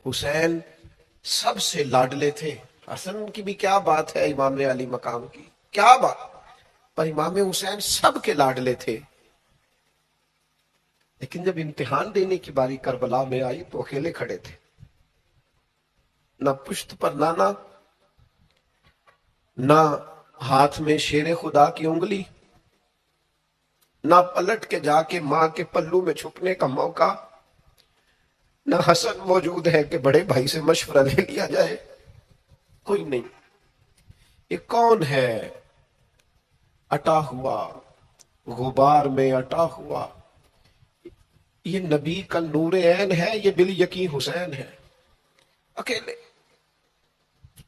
حسین سب سے لاڈلے تھے. حسن کی بھی کیا بات ہے امام علی مقام کی، کیا بات، پر امام حسین سب کے لاڈلے تھے. لیکن جب امتحان دینے کی باری کربلا میں آئی تو اکیلے کھڑے تھے، نہ پشت پر نانا، نہ ہاتھ میں شیر خدا کی انگلی، نہ پلٹ کے جا کے ماں کے پلو میں چھپنے کا موقع، نہ حسن موجود ہے کہ بڑے بھائی سے مشورہ لے لیا جائے، کوئی نہیں. یہ کون ہے اٹا ہوا غبار میں اٹا ہوا؟ یہ نبی کا نور عین ہے، یہ بالیقین حسین ہے اکیلے.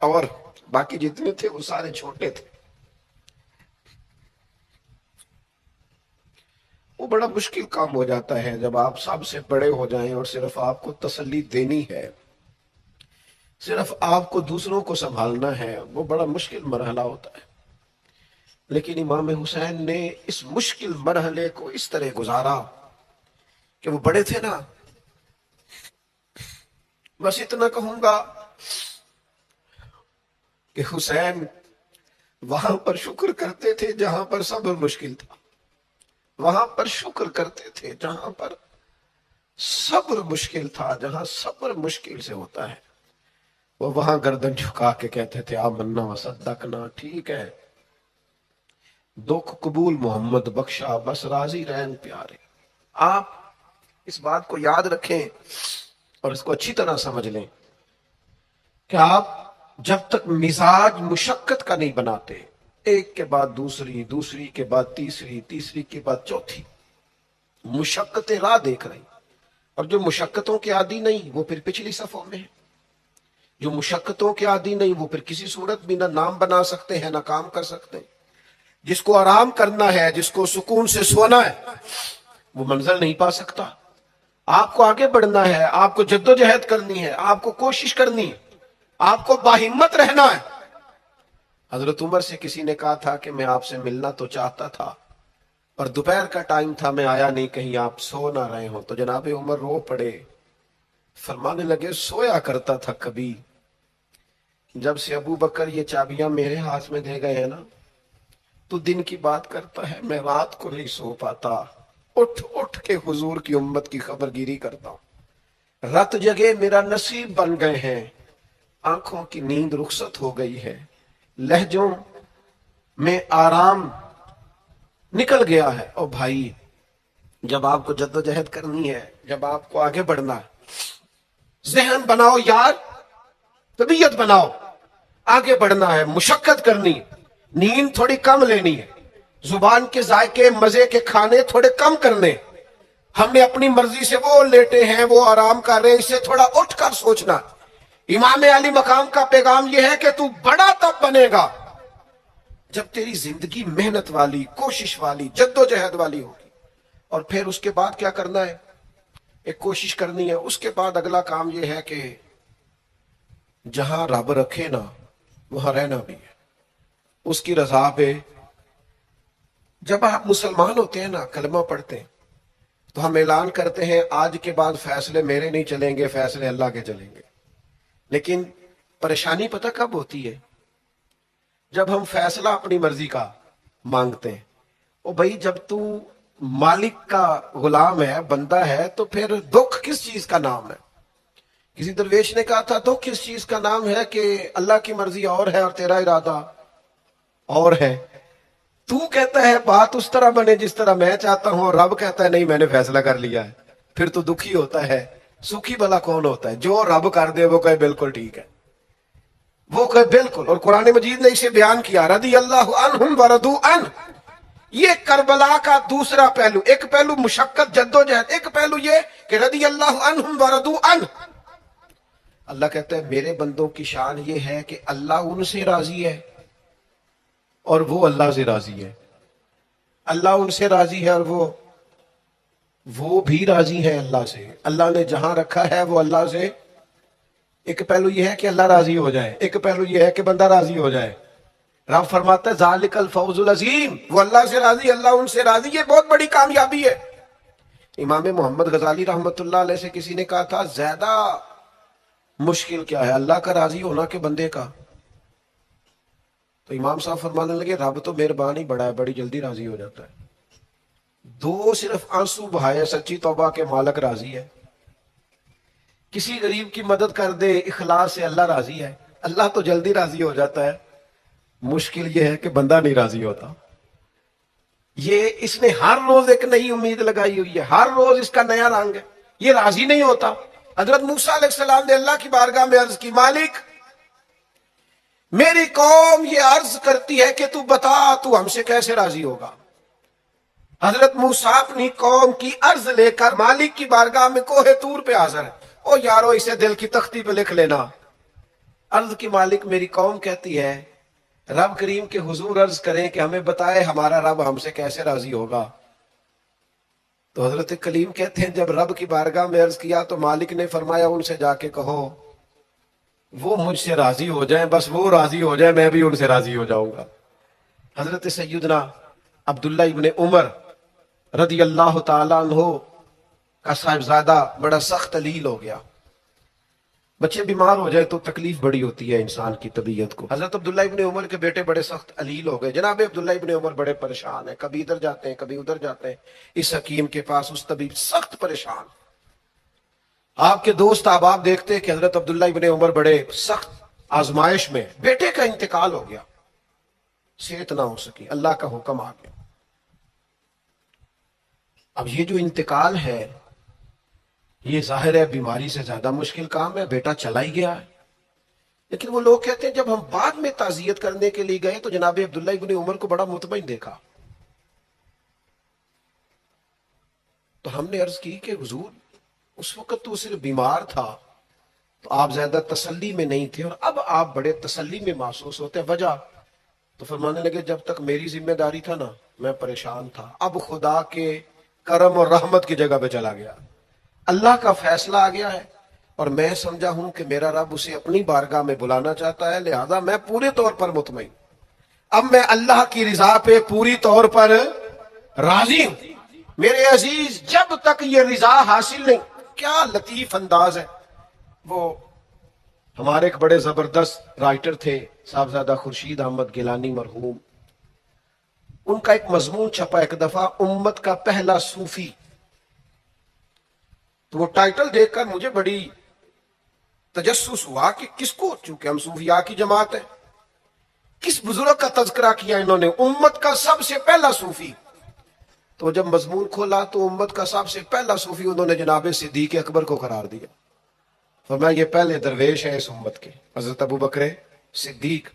اور باقی جتنے تھے وہ سارے چھوٹے تھے. وہ بڑا مشکل کام ہو جاتا ہے جب آپ سب سے بڑے ہو جائیں اور صرف آپ کو تسلی دینی ہے، صرف آپ کو دوسروں کو سنبھالنا ہے. وہ بڑا مشکل مرحلہ ہوتا ہے. لیکن امام حسین نے اس مشکل مرحلے کو اس طرح گزارا کہ وہ بڑے تھے نا. بس اتنا کہوں گا کہ حسین وہاں پر شکر کرتے تھے جہاں پر صبر مشکل تھا، وہاں پر شکر کرتے تھے جہاں پر صبر مشکل تھا. جہاں صبر مشکل سے ہوتا ہے وہ وہاں گردن جھکا کے کہتے تھے آمنا وصدقنا، ٹھیک ہے، دکھ قبول محمد بخشا، بس راضی رہن پیارے. آپ اس بات کو یاد رکھیں اور اس کو اچھی طرح سمجھ لیں کہ آپ جب تک مزاج مشقت کا نہیں بناتے، ایک کے بعد دوسری، دوسری کے بعد تیسری، تیسری کے بعد چوتھی مشقتیں راہ دیکھ رہی، اور جو مشقتوں کے عادی نہیں وہ پھر پچھلی صفوں میں ہے. جو مشقتوں کے عادی نہیں وہ پھر کسی صورت بھی نہ نام بنا سکتے ہیں نہ کام کر سکتے ہیں. جس کو آرام کرنا ہے، جس کو سکون سے سونا ہے، وہ منزل نہیں پا سکتا. آپ کو آگے بڑھنا ہے، آپ کو جد و جہد کرنی ہے، آپ کو کوشش کرنی ہے، آپ کو باہمت رہنا ہے. حضرت عمر سے کسی نے کہا تھا کہ میں آپ سے ملنا تو چاہتا تھا اور دوپہر کا ٹائم تھا، میں آیا نہیں، کہیں آپ سو نہ رہے ہوں. تو جناب عمر رو پڑے، فرمانے لگے سویا کرتا تھا کبھی، جب سے ابو بکر یہ چابیاں میرے ہاتھ میں دے گئے ہیں نا، تو دن کی بات کرتا ہے، میں رات کو نہیں سو پاتا، اٹھ اٹھ کے حضور کی امت کی خبر گیری کرتا ہوں. رت جگہ میرا نصیب بن گئے ہیں، آنکھوں کی نیند رخصت ہو گئی ہے، لہجوں میں آرام نکل گیا ہے. او بھائی، جب آپ کو جد و جہد کرنی ہے، جب آپ کو آگے بڑھنا ہے، ذہن بناؤ یار، طبیعت بناؤ، آگے بڑھنا ہے، مشقت کرنی ہے، نیند تھوڑی کم لینی ہے، زبان کے ذائقے مزے کے کھانے تھوڑے کم کرنے. ہم نے اپنی مرضی سے وہ لیٹے ہیں، وہ آرام کر رہے ہیں، اس سے تھوڑا اٹھ کر سوچنا. امام علی مقام کا پیغام یہ ہے کہ تو بڑا تب بنے گا جب تیری زندگی محنت والی، کوشش والی، جد و جہد والی ہوگی. اور پھر اس کے بعد کیا کرنا ہے؟ ایک کوشش کرنی ہے. اس کے بعد اگلا کام یہ ہے کہ جہاں رب رکھے نا وہاں رہنا بھی ہے، اس کی رضا پہ. جب آپ مسلمان ہوتے ہیں نا، کلمہ پڑھتے ہیں، تو ہم اعلان کرتے ہیں آج کے بعد فیصلے میرے نہیں چلیں گے، فیصلے اللہ کے چلیں گے. لیکن پریشانی پتہ کب ہوتی ہے؟ جب ہم فیصلہ اپنی مرضی کا مانگتے ہیں. او بھائی، جب تو مالک کا غلام ہے، بندہ ہے، تو پھر دکھ کس چیز کا نام ہے؟ کسی درویش نے کہا تھا دکھ کس چیز کا نام ہے کہ اللہ کی مرضی اور ہے اور تیرا ارادہ اور ہے. تو کہتا ہے بات اس طرح بنے جس طرح میں چاہتا ہوں، اور رب کہتا ہے نہیں میں نے فیصلہ کر لیا ہے. پھر تو دکھی ہوتا ہے. سکھی بلا کون ہوتا ہے؟ جو رب کر دے وہ کہے بالکل ٹھیک ہے، وہ کہے بالکل. اور قرآن مجید نے اسے بیان کیا، رضی اللہ عنہم ورضوا عنہ. یہ کربلا کا دوسرا پہلو. ایک پہلو مشقت جد و جہد، ایک پہلو یہ کہ رضی اللہ عنہم ورضوا عنہ. اللہ کہتا ہے میرے بندوں کی شان یہ ہے کہ اللہ ان سے راضی ہے اور وہ اللہ سے راضی ہے. اللہ ان سے راضی ہے اور وہ بھی راضی ہے اللہ سے. اللہ نے جہاں رکھا ہے وہ اللہ سے. ایک پہلو یہ ہے کہ اللہ راضی ہو جائے، ایک پہلو یہ ہے کہ بندہ راضی ہو جائے. رب فرماتا ہے ذالک الفوز العظیم، وہ اللہ سے راضی، اللہ ان سے راضی. یہ بہت بڑی کامیابی ہے. امام محمد غزالی رحمت اللہ علیہ سے کسی نے کہا تھا زیادہ مشکل کیا ہے، اللہ کا راضی ہونا کہ بندے کا؟ تو امام صاحب فرمانے لگے رب تو مہربان ہی بڑا ہے، بڑی جلدی راضی ہو جاتا ہے۔ دو صرف آنسو بہائے سچی توبہ کے مالک راضی ہے، کسی غریب کی مدد کر دے اخلاص سے اللہ راضی ہے، اللہ تو جلدی راضی ہو جاتا ہے۔ مشکل یہ ہے کہ بندہ نہیں راضی ہوتا۔ یہ اس نے ہر روز ایک نئی امید لگائی ہوئی ہے، ہر روز اس کا نیا رنگ ہے، یہ راضی نہیں ہوتا۔ حضرت موسیٰ علیہ السلام نے اللہ کی بارگاہ میں عرض کی، مالک میری قوم یہ عرض کرتی ہے کہ تو بتا تو ہم سے کیسے راضی ہوگا۔ حضرت موسیٰ اپنی قوم کی عرض لے کر مالک کی بارگاہ میں کوہ طور پہ حاضر ہے۔ او یارو اسے دل کی تختی پہ لکھ لینا۔ عرض کی مالک میری قوم کہتی ہے رب کریم کے حضور عرض کریں کہ ہمیں بتائے ہمارا رب ہم سے کیسے راضی ہوگا۔ تو حضرت کلیم کہتے ہیں جب رب کی بارگاہ میں عرض کیا تو مالک نے فرمایا ان سے جا کے کہو وہ مجھ سے راضی ہو جائیں، بس وہ راضی ہو جائیں میں بھی ان سے راضی ہو جاؤں گا۔ حضرت سیدنا عبداللہ ابن عمر رضی اللہ تعالیٰ عنہ کا صاحبزادہ بڑا سخت علیل ہو گیا۔ بچے بیمار ہو جائے تو تکلیف بڑی ہوتی ہے انسان کی طبیعت کو۔ حضرت عبداللہ ابن عمر کے بیٹے بڑے سخت علیل ہو گئے۔ جناب عبداللہ ابن عمر بڑے پریشان ہیں، کبھی ادھر جاتے ہیں کبھی ادھر جاتے ہیں، اس حکیم کے پاس اس طبیب سخت پریشان۔ آپ کے دوست احباب دیکھتے کہ حضرت عبداللہ ابن عمر بڑے سخت آزمائش میں، بیٹے کا انتقال ہو گیا، صحت نہ ہو سکی، اللہ کا حکم آ گیا۔ اب یہ جو انتقال ہے یہ ظاہر ہے بیماری سے زیادہ مشکل کام ہے، بیٹا چلا ہی گیا ہے۔ لیکن وہ لوگ کہتے ہیں جب ہم بعد میں تعزیت کرنے کے لیے گئے تو جناب عبداللہ ابن عمر کو بڑا مطمئن دیکھا۔ تو ہم نے عرض کی کہ حضور اس وقت تو صرف بیمار تھا تو آپ زیادہ تسلی میں نہیں تھے اور اب آپ بڑے تسلی میں محسوس ہوتے ہیں، وجہ؟ تو فرمانے لگے جب تک میری ذمہ داری تھا نا میں پریشان تھا، اب خدا کے کرم اور رحمت کی جگہ پہ چلا گیا، اللہ کا فیصلہ آ گیا ہے اور میں سمجھا ہوں کہ میرا رب اسے اپنی بارگاہ میں بلانا چاہتا ہے، لہذا میں پورے طور پر مطمئن، اب میں اللہ کی رضا پہ پوری طور پر راضی ہوں۔ میرے عزیز جب تک یہ رضا حاصل نہیں، کیا لطیف انداز ہے۔ وہ ہمارے ایک بڑے زبردست رائٹر تھے صاحبزادہ خورشید احمد گیلانی مرحوم، ان کا ایک مضمون چھپا ایک دفعہ امت کا پہلا صوفی، تو وہ ٹائٹل دیکھ کر مجھے بڑی تجسس ہوا کہ کس کو، چونکہ ہم صوفیاء کی جماعت ہے، کس بزرگ کا تذکرہ کیا انہوں نے، امت کا سب سے پہلا صوفی۔ تو جب مضمون کھولا تو امت کا سب سے پہلا صوفی انہوں نے جناب صدیق اکبر کو قرار دیا، فرمایا یہ پہلے درویش ہیں اس امت کے، حضرت ابو بکر صدیق۔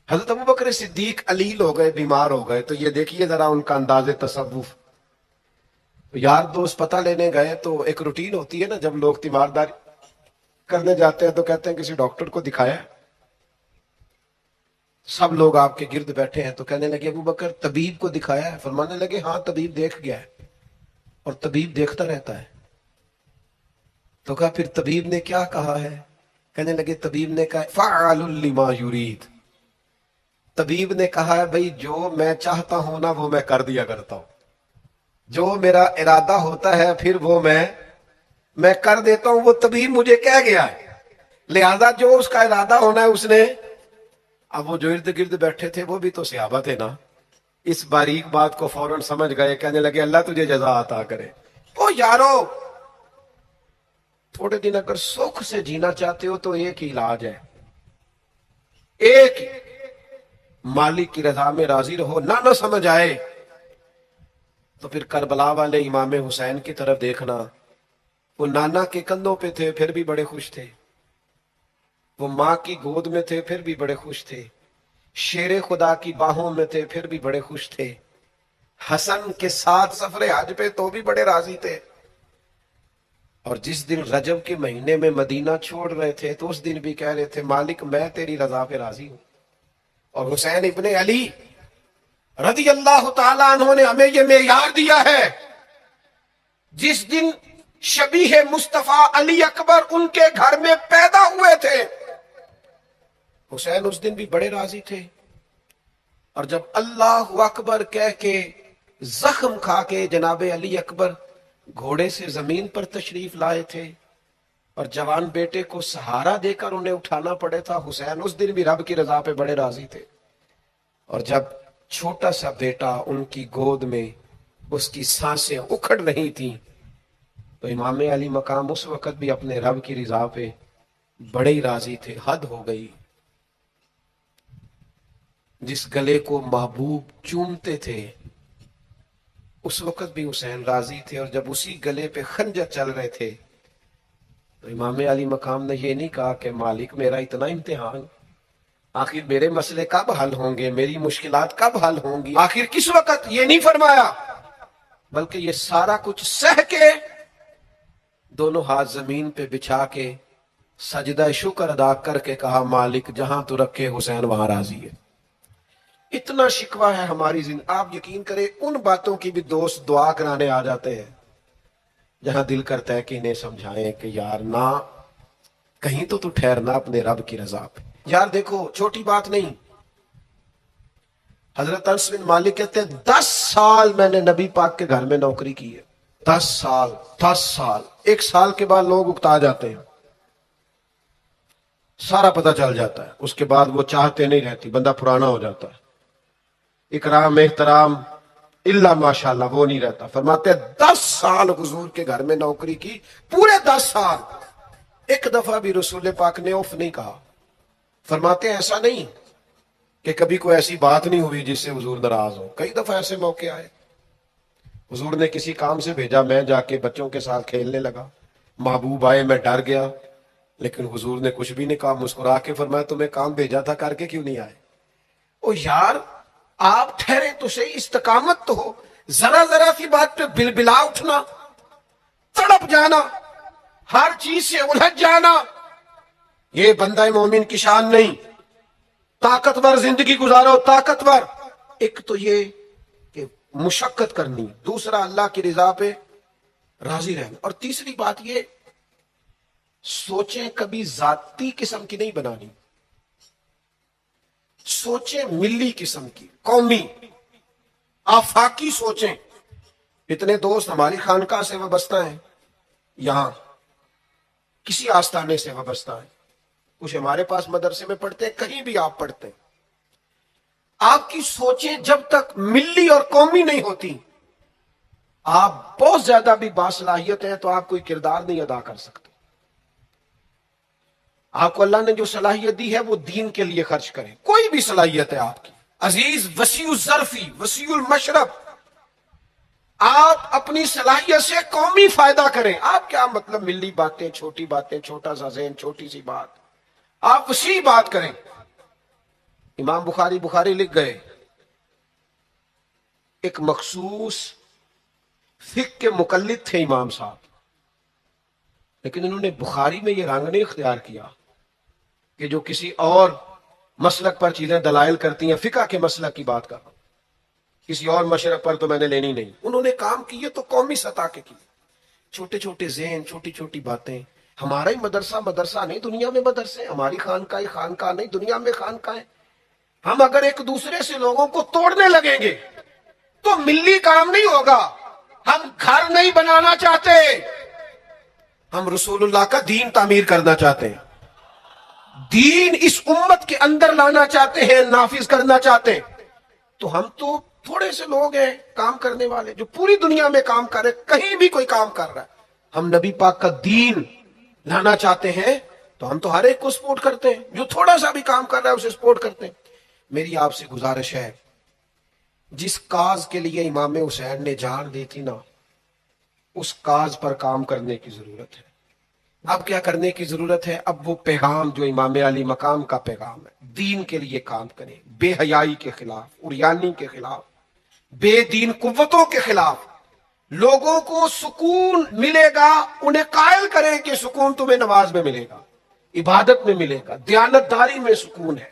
حضرت ابو بکر صدیق علیل ہو گئے، بیمار ہو گئے، تو یہ دیکھیے ذرا ان کا انداز تصوف۔ یار دوست پتہ لینے گئے تو ایک روٹین ہوتی ہے نا، جب لوگ تیمارداری کرنے جاتے ہیں تو کہتے ہیں کسی ڈاکٹر کو دکھایا، سب لوگ آپ کے گرد بیٹھے ہیں، تو کہنے لگے ابو بکر طبیب کو دکھایا ہے؟ فرمانے لگے ہاں طبیب دیکھ گیا ہے، اور طبیب دیکھتا رہتا ہے۔ تو کہا پھر طبیب نے کیا کہا ہے؟ کہنے لگے طبیب نے کہا فعال لما یرید، طبیب نے کہا ہے بھئی جو میں چاہتا ہوں نا وہ میں کر دیا کرتا ہوں، جو میرا ارادہ ہوتا ہے پھر وہ میں کر دیتا ہوں، وہ طبیب مجھے کہہ گیا ہے، لہذا جو اس کا ارادہ ہونا ہے اس نے۔ اب وہ جو ارد گرد بیٹھے تھے وہ بھی تو صحابہ تھے نا، اس باریک بات کو فوراً سمجھ گئے، کہنے لگے اللہ تجھے جزا عطا کرے۔ او یارو تھوڑے دن اگر سکھ سے جینا چاہتے ہو تو ایک ہی علاج ہے، ایک مالک کی رضا میں راضی رہو، نہ سمجھ آئے تو پھر کربلا والے امام حسین کی طرف دیکھنا، وہ نانا کے کندھوں پہ تھے پھر بھی بڑے خوش تھے، وہ ماں کی گود میں تھے پھر بھی بڑے خوش تھے، شیر خدا کی باہوں میں تھے پھر بھی بڑے خوش تھے، حسن کے ساتھ سفر حج پہ تو بھی بڑے راضی تھے، اور جس دن رجب کے مہینے میں مدینہ چھوڑ رہے تھے تو اس دن بھی کہہ رہے تھے مالک میں تیری رضا پہ راضی ہوں۔ اور حسین ابن علی رضی اللہ تعالیٰ عنہ نے ہمیں یہ معیار دیا ہے، جس دن شبیہ مصطفیٰ علی اکبر ان کے گھر میں پیدا ہوئے تھے حسین اس دن بھی بڑے راضی تھے، اور جب اللہ اکبر کہہ کے زخم کھا کے جناب علی اکبر گھوڑے سے زمین پر تشریف لائے تھے اور جوان بیٹے کو سہارا دے کر انہیں اٹھانا پڑے تھا. حسین اس دن بھی رب کی رضا پہ بڑے راضی تھے. اور جب چھوٹا سا بیٹا ان کی گود میں اس کی سانسیں اکھڑ رہی تھیں تو امام علی مقام اس وقت بھی اپنے رب کی رضا پہ بڑے ہی راضی تھے. حد ہو گئی. جس گلے کو محبوب چومتے تھے اس وقت بھی حسین راضی تھے. اور جب اسی گلے پہ خنجر چل رہے تھے تو امام علی مقام نے یہ نہیں کہا کہ مالک میرا اتنا امتحان, آخر میرے مسئلے کب حل ہوں گے, میری مشکلات کب حل ہوں گی, آخر کس وقت, یہ نہیں فرمایا, بلکہ یہ سارا کچھ سہ کے دونوں ہاتھ زمین پہ بچھا کے سجدہ شکر ادا کر کے کہا مالک جہاں تو رکھے حسین وہاں راضی ہے. اتنا شکوہ ہے ہماری زندگی. آپ یقین کریں ان باتوں کی بھی دوست دعا کرانے آ جاتے ہیں جہاں دل کرتا ہے کہ انہیں سمجھائیں کہ یار نہ کہیں تو ٹھہرنا اپنے رب کی رضا پہ. یار دیکھو چھوٹی بات نہیں. حضرت انس بن مالک کہتے ہیں 10 سال میں نے نبی پاک کے گھر میں نوکری کی ہے. 10 سال 10 سال. 1 سال کے بعد لوگ اکتا جاتے ہیں, سارا پتہ چل جاتا ہے. اس کے بعد وہ چاہتے نہیں رہتی, بندہ پرانا ہو جاتا ہے. اکرام احترام اللہ ماشاءاللہ وہ نہیں رہتا. فرماتے ہیں 10 سال حضور کے گھر میں نوکری کی, پورے 10 سال ایک دفعہ بھی رسول پاک نے اوف نہیں کہا. فرماتے ہیں ایسا نہیں کہ کبھی کوئی ایسی بات نہیں ہوئی جس سے حضور ناراض ہو. کئی دفعہ ایسے موقع آئے, حضور نے کسی کام سے بھیجا, میں جا کے بچوں کے ساتھ کھیلنے لگا, محبوب آئے, میں ڈر گیا, لیکن حضور نے کچھ بھی نہیں کہا, مسکرا کے فرمایا تمہیں کام بھیجا تھا کر کے کیوں نہیں آئے. او یار آپ ٹھہرے تو صحیح, استقامت تو ہو. ذرا ذرا سی بات پہ بلبلا اٹھنا, تڑپ جانا, ہر چیز سے الجھ جانا, یہ بندہ مومن کی شان نہیں. طاقتور زندگی گزارو, طاقتور. ایک تو یہ کہ مشقت کرنی, دوسرا اللہ کی رضا پہ راضی رہنا, اور تیسری بات یہ سوچیں کبھی ذاتی قسم کی نہیں بنانی, سوچیں ملی قسم کی, قومی آفاقی سوچیں. اتنے دوست ہماری خانقاہ سے وابستہ ہیں, یہاں کسی آستانے سے وابستہ ہیں, کچھ ہمارے پاس مدرسے میں پڑھتے ہیں, کہیں بھی آپ پڑھتے ہیں. آپ کی سوچیں جب تک ملی اور قومی نہیں ہوتی, آپ بہت زیادہ بھی باصلاحیت ہیں تو آپ کوئی کردار نہیں ادا کر سکتے. آپ کو اللہ نے جو صلاحیت دی ہے وہ دین کے لیے خرچ کریں. کوئی بھی صلاحیت ہے آپ کی, عزیز وسیع الظرفی وسیع المشرب, آپ اپنی صلاحیت سے قومی فائدہ کریں. آپ کیا مطلب ملی باتیں, چھوٹی باتیں, چھوٹا سا ذہن, چھوٹی سی بات, آپ وسیع بات کریں. امام بخاری لکھ گئے, ایک مخصوص فقہ کے مقلد تھے امام صاحب, لیکن انہوں نے بخاری میں یہ رنگ نہیں اختیار کیا کہ جو کسی اور مسلک پر چیزیں دلائل کرتی ہیں, فقہ کے مسلک کی بات کر رہا ہوں, کسی اور مشرق پر تو میں نے لینی نہیں. انہوں نے کام کیے تو قومی سطح کے کیے, چھوٹے چھوٹے ذہن, چھوٹی چھوٹی باتیں. ہمارا ہی مدرسہ نہیں, دنیا میں مدرسے, ہماری خانقاہ نہیں, دنیا میں خانقاہ. ہم اگر ایک دوسرے سے لوگوں کو توڑنے لگیں گے تو ملی کام نہیں ہوگا. ہم گھر نہیں بنانا چاہتے, ہم رسول اللہ کا دین تعمیر کرنا چاہتے ہیں, دین اس امت کے اندر لانا چاہتے ہیں, نافذ کرنا چاہتے ہیں. تو ہم تو تھوڑے سے لوگ ہیں کام کرنے والے جو پوری دنیا میں کام کر رہے, کہیں بھی کوئی کام کر رہا ہے. ہم نبی پاک کا دین لانا چاہتے ہیں تو ہم تو ہر ایک کو سپورٹ کرتے ہیں, جو تھوڑا سا بھی کام کر رہا ہے اسے سپورٹ کرتے ہیں. میری آپ سے گزارش ہے, جس کاز کے لیے امام حسین نے جان دی تھی نا, اس کاز پر کام کرنے کی ضرورت ہے. اب کیا کرنے کی ضرورت ہے؟ اب وہ پیغام جو امام علی مقام کا پیغام ہے, دین کے لیے کام کریں, بے حیائی کے خلاف, عریانی کے خلاف, بے دین قوتوں کے خلاف. لوگوں کو سکون ملے گا, انہیں قائل کریں کہ سکون تمہیں نماز میں ملے گا, عبادت میں ملے گا, دیانتداری میں سکون ہے,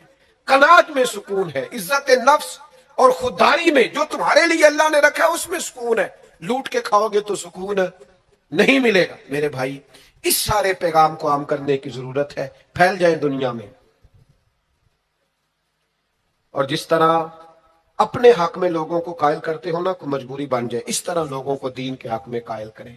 قناعت میں سکون ہے, عزت نفس اور خودداری میں جو تمہارے لیے اللہ نے رکھا ہے اس میں سکون ہے. لوٹ کے کھاؤ گے تو سکون نہیں ملے گا. میرے بھائی, اس سارے پیغام کو عام کرنے کی ضرورت ہے, پھیل جائیں دنیا میں. اور جس طرح اپنے حق میں لوگوں کو قائل کرتے ہو نا, کو مجبوری بن جائے, اس طرح لوگوں کو دین کے حق میں قائل کریں.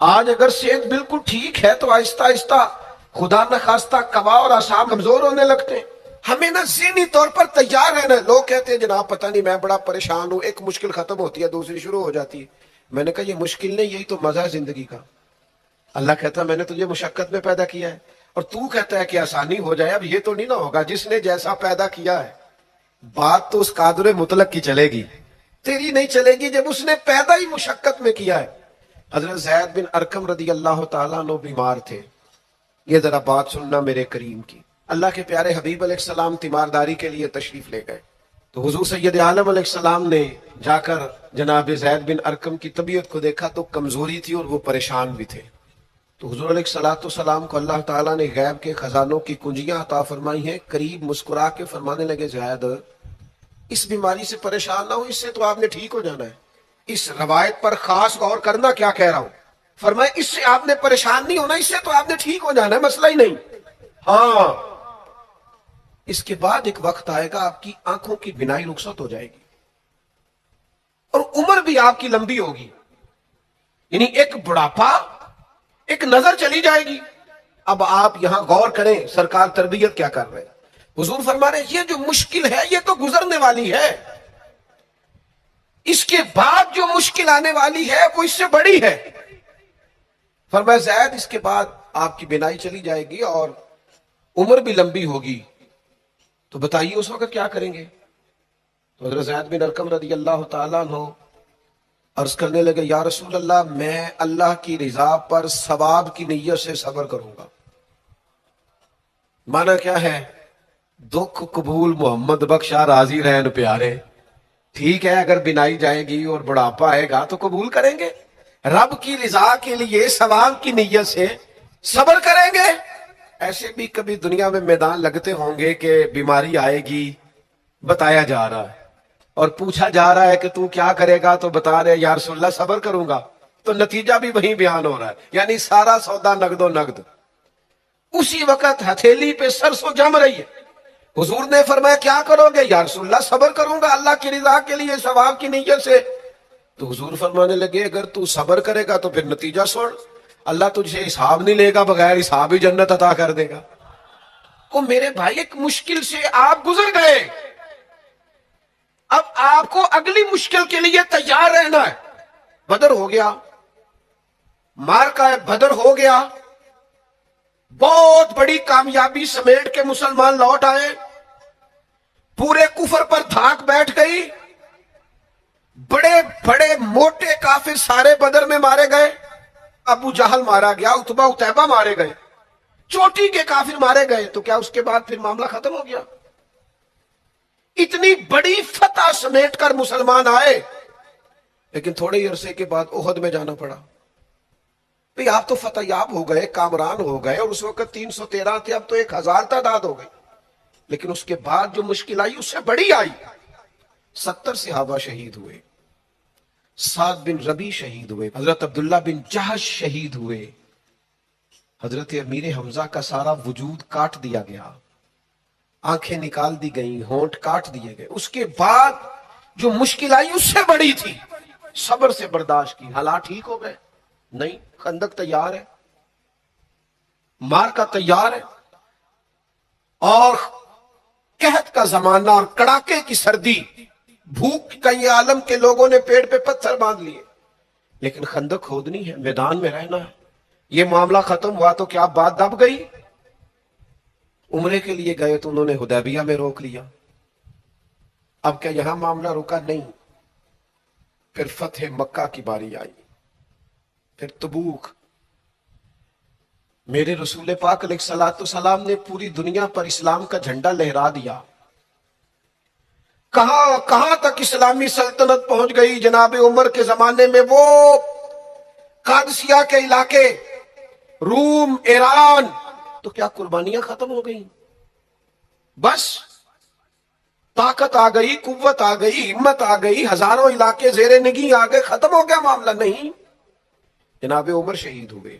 آج اگر صحت بالکل ٹھیک ہے تو آہستہ آہستہ خدا نخواستہ قوا اور اعصاب کمزور ہونے لگتے ہیں. ہمیں نا ذہنی طور پر تیار رہنا ہے. لوگ کہتے ہیں جناب پتہ نہیں میں بڑا پریشان ہوں, ایک مشکل ختم ہوتی ہے دوسری شروع ہو جاتی ہے. میں نے کہا یہ مشکل نہیں, یہی تو مزہ ہے زندگی کا. اللہ کہتا ہے میں نے تجھے مشقت میں پیدا کیا ہے, اور تو کہتا ہے کہ آسانی ہو جائے. اب یہ تو نہیں نہ ہوگا جس نے جیسا پیدا کیا ہے. بات تو اس قادر مطلق کی چلے گی, تیری نہیں چلے گی جب اس نے پیدا ہی مشقت میں کیا ہے. حضرت زید بن ارقم رضی اللہ تعالیٰ عنہ بیمار تھے. یہ ذرا بات سننا میرے کریم کی. اللہ کے پیارے حبیب علیہ السلام تیمارداری کے لیے تشریف لے گئے, تو حضور سید عالم علیہ السلام نے جا کر جناب زید بن ارقم کی طبیعت کو دیکھا تو کمزوری تھی اور وہ پریشان بھی تھے. تو حضور علیہ السلام کو اللہ تعالیٰ نے غیب کے خزانوں کی کنجیاں عطا فرمائی ہیں. قریب مسکرا کے فرمانے لگے زید اس بیماری سے پریشان نہ ہو, اس سے تو آپ نے ٹھیک ہو جانا ہے. اس روایت پر خاص غور کرنا کیا کہہ رہا ہوں. فرمایا اس سے آپ نے پریشان نہیں ہونا, اس سے تو آپ نے ٹھیک ہو جانا ہے, مسئلہ ہی نہیں. ہاں اس کے بعد ایک وقت آئے گا آپ کی آنکھوں کی بینائی رخصت ہو جائے گی اور عمر بھی آپ کی لمبی ہوگی. یعنی ایک بڑھاپا, ایک نظر چلی جائے گی. اب آپ یہاں غور کریں سرکار تربیت کیا کر رہے ہیں. حضور فرما رہے ہیں یہ جو مشکل ہے یہ تو گزرنے والی ہے, اس کے بعد جو مشکل آنے والی ہے وہ اس سے بڑی ہے. فرمایا زید اس کے بعد آپ کی بینائی چلی جائے گی اور عمر بھی لمبی ہوگی, تو بتائیے اس وقت کیا کریں گے. تو حضرت زید بن ارقم رضی اللہ تعالیٰ عنہ عرض کرنے لگے یا رسول اللہ میں اللہ کی رضا پر ثواب کی نیت سے صبر کروں گا. مانا کیا ہے, دکھ قبول محمد بخشا راضی رہن پیارے. ٹھیک ہے اگر بینائی جائے گی اور بڑھاپا آئے گا تو قبول کریں گے, رب کی رضا کے لیے ثواب کی نیت سے صبر کریں گے. ایسے بھی کبھی دنیا میں میدان لگتے ہوں گے کہ بیماری آئے گی, بتایا جا رہا ہے اور پوچھا جا رہا ہے کہ تو کیا کرے گا, تو بتا رہے یا رسول اللہ صبر کروں گا, تو نتیجہ بھی وہیں بیان ہو رہا ہے. یعنی سارا سودا نقد و نقد. اسی وقت ہتھیلی پہ سرسوں جم رہی ہے. حضور نے فرمایا کیا کرو گے, یا رسول اللہ صبر کروں گا اللہ کی رضا کے لیے ثواب کی نیت سے. تو حضور فرمانے لگے اگر تو صبر کرے گا تو پھر نتیجہ سن, اللہ تجھ سے حساب نہیں لے گا, بغیر حساب ہی جنت عطا کر دے گا. تو میرے بھائی ایک مشکل سے آپ گزر گئے, اب آپ کو اگلی مشکل کے لیے تیار رہنا ہے. بدر ہو گیا, مارکہ بدر ہو گیا, بہت بڑی کامیابی سمیٹ کے مسلمان لوٹ آئے, پورے کفر پر دھاک بیٹھ گئی, بڑے بڑے موٹے کافر سارے بدر میں مارے گئے. ابو جہل مارا گیا, عتبہ عتیبہ مارے گئے, چوٹی کے کافر مارے گئے. تو کیا اس کے بعد پھر معاملہ ختم ہو گیا؟ اتنی بڑی فتح سمیٹ کر مسلمان آئے, لیکن تھوڑے ہی عرصے کے بعد احد میں جانا پڑا. بھئی آپ تو فتح یاب ہو گئے, کامران ہو گئے, اور اس وقت 313 تھے, اب تو 1000 تعداد ہو گئی. لیکن اس کے بعد جو مشکل آئی اس سے بڑی آئی. 70 صحابہ شہید ہوئے, سعد بن ربی شہید ہوئے, حضرت عبداللہ بن جہش شہید ہوئے, حضرت امیر حمزہ کا سارا وجود کاٹ دیا گیا, آنکھیں نکال دی گئیں, ہونٹ کاٹ دیے گئے. اس کے بعد جو مشکل آئی اس سے بڑی تھی, صبر سے برداشت کی. حالات ٹھیک ہو گئے نہیں, خندق تیار ہے, مارکہ تیار ہے, اور قحط کا زمانہ اور کڑاکے کی سردی, بھوک کا یہ عالم کے لوگوں نے پیڑ پہ پتھر باندھ لیے, لیکن خندق کھودنی ہے, میدان میں رہنا ہے. یہ معاملہ ختم ہوا تو کیا بات دب گئی؟ عمرے کے لیے گئے تو انہوں نے حدیبیہ میں روک لیا. اب کیا یہاں معاملہ رکا؟ نہیں. پھر فتح مکہ کی باری آئی, پھر تبوک. میرے رسول پاک علیہ الصلوۃ والسلام نے پوری دنیا پر اسلام کا جھنڈا لہرا دیا. کہاں کہاں تک اسلامی سلطنت پہنچ گئی. جناب عمر کے زمانے میں وہ قادسیہ کے علاقے, روم, ایران, تو کیا قربانیاں ختم ہو گئیں؟ بس طاقت آ گئی, قوت آ گئی, ہمت آ گئی, ہزاروں علاقے زیر نگیں آ گئے, ختم ہو گیا معاملہ؟ نہیں. جناب عمر شہید ہوئے,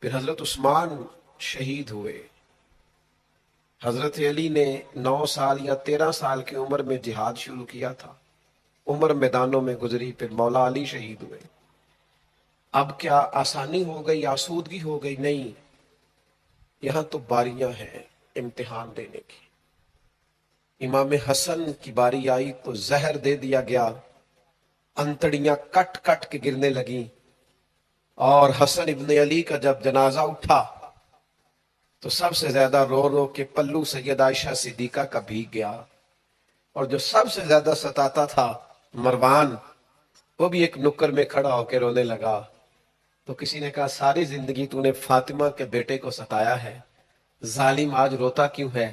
پھر حضرت عثمان شہید ہوئے, حضرت علی نے 9 سال یا 13 سال کی عمر میں جہاد شروع کیا تھا, عمر میدانوں میں گزری, پھر مولا علی شہید ہوئے, اب کیا آسانی ہو گئی، آسودگی ہو گئی؟ نہیں، یہاں تو باریاں ہیں امتحان دینے کی۔ امام حسن کی باری آئی تو زہر دے دیا گیا، انتڑیاں کٹ کٹ کے گرنے لگیں، اور حسن ابن علی کا جب جنازہ اٹھا تو سب سے زیادہ رو رو کے پلو سید عائشہ صدیقہ کا بھیگ گیا، اور جو سب سے زیادہ ستاتا تھا مروان، وہ بھی ایک نکر میں کھڑا ہو کے رونے لگا۔ تو کسی نے کہا ساری زندگی تو نے فاطمہ کے بیٹے کو ستایا ہے، ظالم آج روتا کیوں ہے؟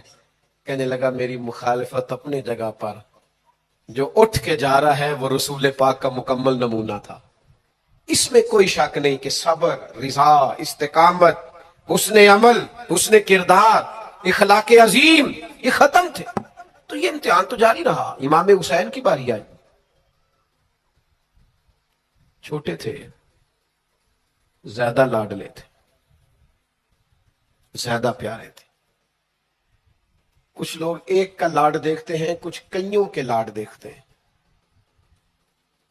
کہنے لگا میری مخالفت اپنے جگہ پر، جو اٹھ کے جا رہا ہے وہ رسول پاک کا مکمل نمونہ تھا، اس میں کوئی شک نہیں کہ صبر، رضا، استقامت، حسن عمل، حسن کردار، اخلاق عظیم یہ ختم تھے۔ تو یہ امتحان تو جاری رہا۔ امام حسین کی باری آئی، چھوٹے تھے، زیادہ لاڈلے تھے، زیادہ پیارے تھے۔ کچھ لوگ ایک کا لاڈ دیکھتے ہیں، کچھ کئیوں کے لاڈ دیکھتے ہیں۔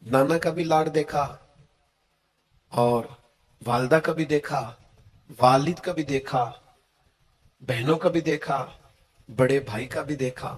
نانا کا بھی لاڈ دیکھا، اور والدہ کا بھی دیکھا، والد کا بھی دیکھا، بہنوں کا بھی دیکھا، بڑے بھائی کا بھی دیکھا۔